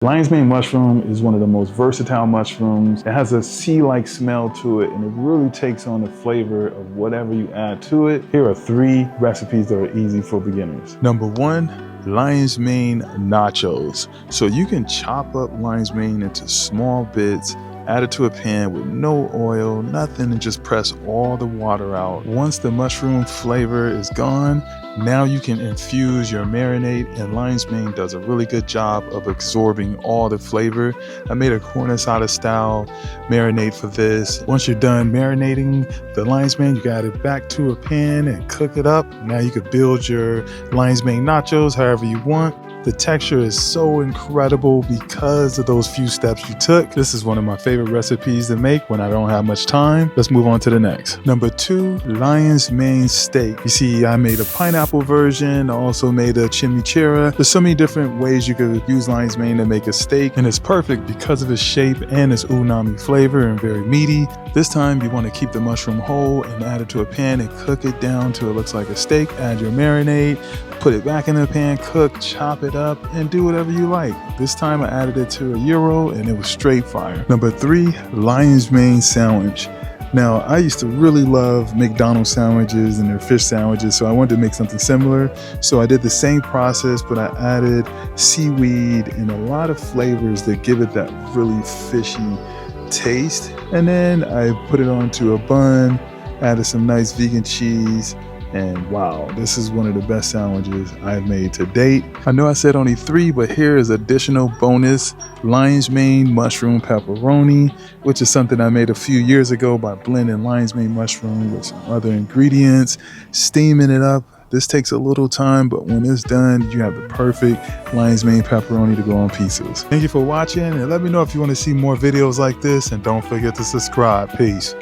Lion's mane mushroom is one of the most versatile mushrooms. It has a sea-like smell to it, and it really takes on the flavor of whatever you add to it. Here are 3 recipes that are easy for beginners. Number 1, lion's mane nachos. So you can chop up lion's mane into small bits, add it to a pan with no oil, nothing, and just press all the water out. Once the mushroom flavor is gone, now you can infuse your marinade, and lion's mane does a really good job of absorbing all the flavor. I made a corn asada style marinade for this. Once you're done marinating the lion's mane, you can add it back to a pan and cook it up. Now you could build your lion's mane nachos however you want. The texture is so incredible because of those few steps you took. This is one of my favorite recipes to make when I don't have much time. Let's move on to the next. Number 2, lion's mane steak. You see, I made a pineapple version. I also made a chimichurri. There's so many different ways you could use lion's mane to make a steak, and it's perfect because of its shape and its umami flavor and very meaty. This time you want to keep the mushroom whole and add it to a pan and cook it down till it looks like a steak. Add your marinade, put it back in the pan, cook, chop it up, and do whatever you like. This time I added it to a gyro and it was straight fire. Number 3, lion's mane sandwich. Now, I used to really love McDonald's sandwiches and their fish sandwiches, so I wanted to make something similar. So I did the same process, but I added seaweed and a lot of flavors that give it that really fishy taste. And then I put it onto a bun, added some nice vegan cheese, and wow, this is one of the best sandwiches I've made to date. I know I said only 3, but here is additional bonus lion's mane mushroom pepperoni, which is something I made a few years ago by blending lion's mane mushroom with some other ingredients, steaming it up. This takes a little time, but when it's done, you have the perfect lion's mane pepperoni to go on pizzas. Thank you for watching, and let me know if you want to see more videos like this, and don't forget to subscribe. Peace.